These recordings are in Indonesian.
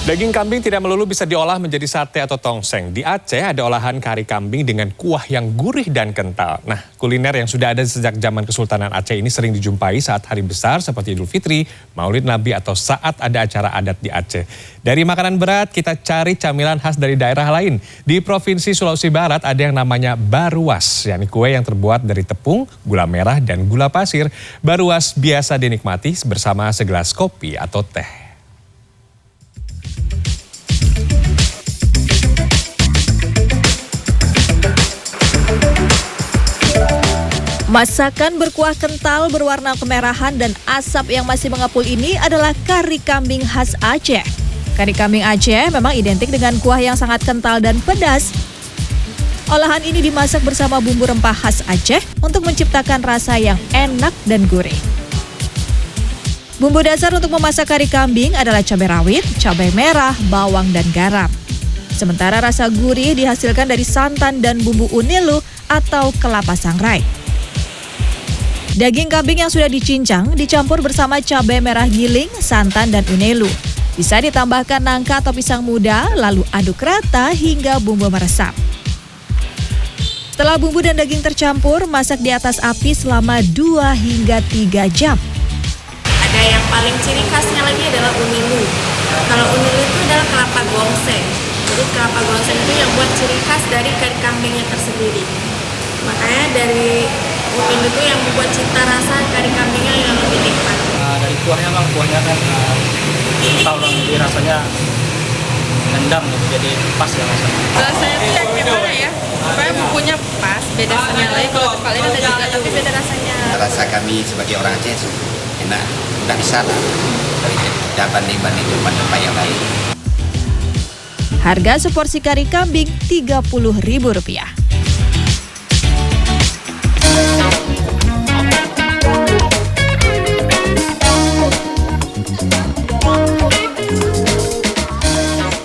Daging kambing tidak melulu bisa diolah menjadi sate atau tongseng. Di Aceh ada olahan kari kambing dengan kuah yang gurih dan kental. Nah, kuliner yang sudah ada sejak zaman Kesultanan Aceh ini sering dijumpai saat hari besar seperti Idul Fitri, Maulid Nabi atau saat ada acara adat di Aceh. Dari makanan berat kita cari camilan khas dari daerah lain. Di Provinsi Sulawesi Barat ada yang namanya baruas, yakni kue yang terbuat dari tepung, gula merah dan gula pasir. Baruas biasa dinikmati bersama segelas kopi atau teh. Masakan berkuah kental berwarna kemerahan dan asap yang masih mengepul ini adalah kari kambing khas Aceh. Kari kambing Aceh memang identik dengan kuah yang sangat kental dan pedas. Olahan ini dimasak bersama bumbu rempah khas Aceh untuk menciptakan rasa yang enak dan gurih. Bumbu dasar untuk memasak kari kambing adalah cabai rawit, cabai merah, bawang, dan garam. Sementara rasa gurih dihasilkan dari santan dan bumbu unilu atau kelapa sangrai. Daging kambing yang sudah dicincang dicampur bersama cabai merah giling, santan, dan unelu. Bisa ditambahkan nangka atau pisang muda, lalu aduk rata hingga bumbu meresap. Setelah bumbu dan daging tercampur, masak di atas api selama 2 hingga 3 jam. Ada yang paling ciri khasnya lagi adalah unilu. Kalau unilu itu adalah kelapa gongseng. Jadi kelapa gongseng itu yang buat ciri khas dari kari kambingnya tersendiri. Makanya dari unilu itu yang membuat cita rasa kari kambingnya yang lebih nikmat. Dari kuahnya bang, kuahnya kan kental bang, jadi rasanya nendang gitu, jadi pas ya rasanya. Rasanya tuh yang gimana ya? Supaya bumbunya pas, beda sama yang lain. Kalau tempat lain ada juga, tapi beda rasanya. Rasa kami sebagai orang Aceh enak, udah bisa lah dibanding tempat yang lain. Harga seporsi kari kambing Rp30.000.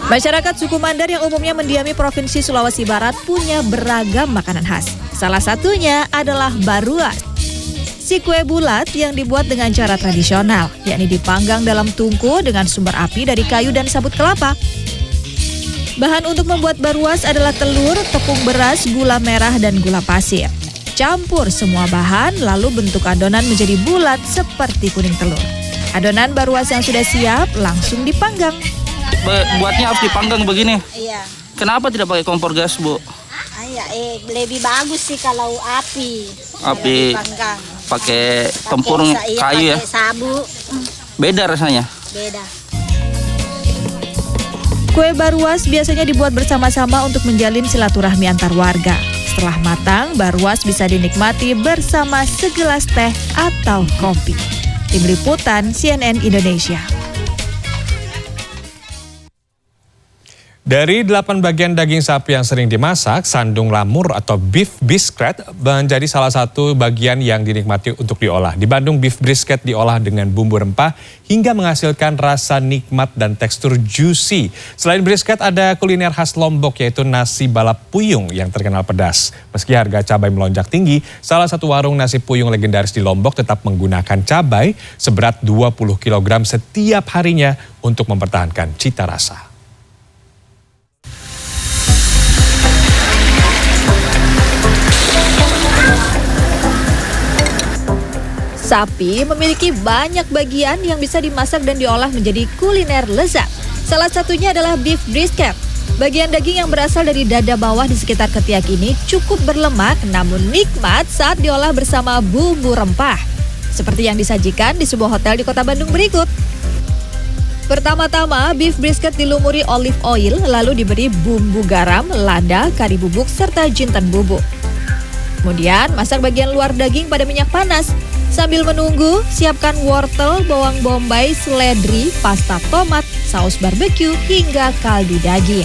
Masyarakat suku Mandar yang umumnya mendiami Provinsi Sulawesi Barat punya beragam makanan khas. Salah satunya adalah baruas. Si kue bulat yang dibuat dengan cara tradisional, yakni dipanggang dalam tungku dengan sumber api dari kayu dan sabut kelapa. Bahan untuk membuat baruas adalah telur, tepung beras, gula merah, dan gula pasir. Campur semua bahan, lalu bentuk adonan menjadi bulat seperti kuning telur. Adonan baruas yang sudah siap langsung dipanggang. Buatnya harus dipanggang begini. Iya. Kenapa tidak pakai kompor gas, Bu? Iya, lebih bagus sih kalau api. Api Dipanggang. pakai tempurung kayu ya. Pakai sabu. Beda rasanya. Beda. Kue baruas biasanya dibuat bersama-sama untuk menjalin silaturahmi antar warga. Setelah matang, baruas bisa dinikmati bersama segelas teh atau kopi. Tim Liputan CNN Indonesia. Dari 8 bagian daging sapi yang sering dimasak, sandung lamur atau beef brisket menjadi salah satu bagian yang dinikmati untuk diolah. Di Bandung, beef brisket diolah dengan bumbu rempah hingga menghasilkan rasa nikmat dan tekstur juicy. Selain brisket, ada kuliner khas Lombok yaitu nasi balap puyung yang terkenal pedas. Meski harga cabai melonjak tinggi, salah satu warung nasi puyung legendaris di Lombok tetap menggunakan cabai seberat 20 kg setiap harinya untuk mempertahankan cita rasa. Sapi memiliki banyak bagian yang bisa dimasak dan diolah menjadi kuliner lezat. Salah satunya adalah beef brisket. Bagian daging yang berasal dari dada bawah di sekitar ketiak ini cukup berlemak namun nikmat saat diolah bersama bumbu rempah. Seperti yang disajikan di sebuah hotel di kota Bandung berikut. Pertama-tama, beef brisket dilumuri olive oil lalu diberi bumbu garam, lada, kari bubuk, serta jinten bubuk. Kemudian, masak bagian luar daging pada minyak panas. Sambil menunggu, siapkan wortel, bawang bombay, seledri, pasta tomat, saus barbeque, hingga kaldu daging.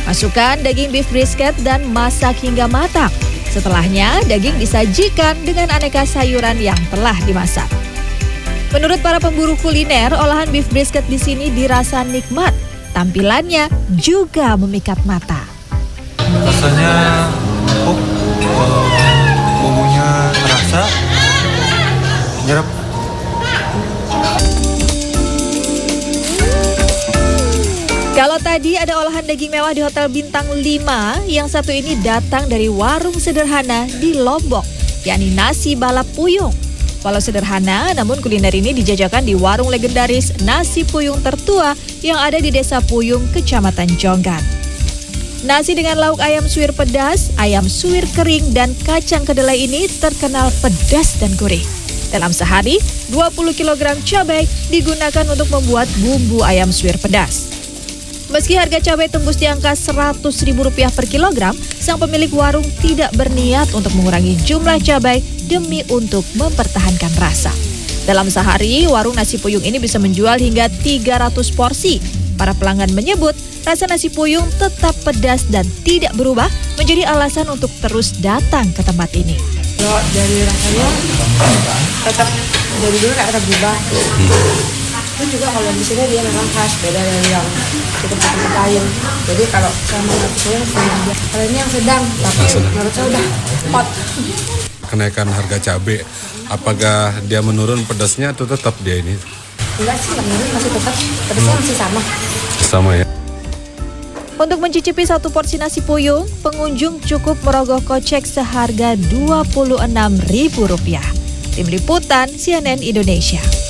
Masukkan daging beef brisket dan masak hingga matang. Setelahnya, daging disajikan dengan aneka sayuran yang telah dimasak. Menurut para pemburu kuliner, olahan beef brisket di sini dirasa nikmat. Tampilannya juga memikat mata. Rasanya empuk, bumbunya terasa, nyerap. Kalau tadi ada olahan daging mewah di Hotel Bintang 5, yang satu ini datang dari warung sederhana di Lombok, yakni nasi balap puyung. Walau sederhana, namun kuliner ini dijajakan di warung legendaris nasi puyung tertua yang ada di Desa Puyung, Kecamatan Jonggan. Nasi dengan lauk ayam suwir pedas, ayam suwir kering, dan kacang kedelai ini terkenal pedas dan gurih. Dalam sehari, 20 kg cabai digunakan untuk membuat bumbu ayam suwir pedas. Meski harga cabai tembus di angka Rp100.000 per kilogram, sang pemilik warung tidak berniat untuk mengurangi jumlah cabai demi untuk mempertahankan rasa. Dalam sehari, warung nasi puyung ini bisa menjual hingga 300 porsi. Para pelanggan menyebut rasa nasi puyung tetap pedas dan tidak berubah menjadi alasan untuk terus datang ke tempat ini. Kalau dari rasanya tetap dari dulu nggak pernah berubah. Itu juga kalau di sini dia memang khas, beda dari yang kita lain. Jadi kalau sama nasi puyung sengaja. Kalau ini yang sedang, tapi menurut saya udah hot. Kenaikan harga cabai, apakah dia menurun pedasnya atau tetap dia ini? Enggak sih, menurun masih tetap, pedasnya masih sama. Sama ya. Untuk mencicipi satu porsi nasi puyung, pengunjung cukup merogoh kocek seharga Rp26.000. Tim Liputan CNN Indonesia.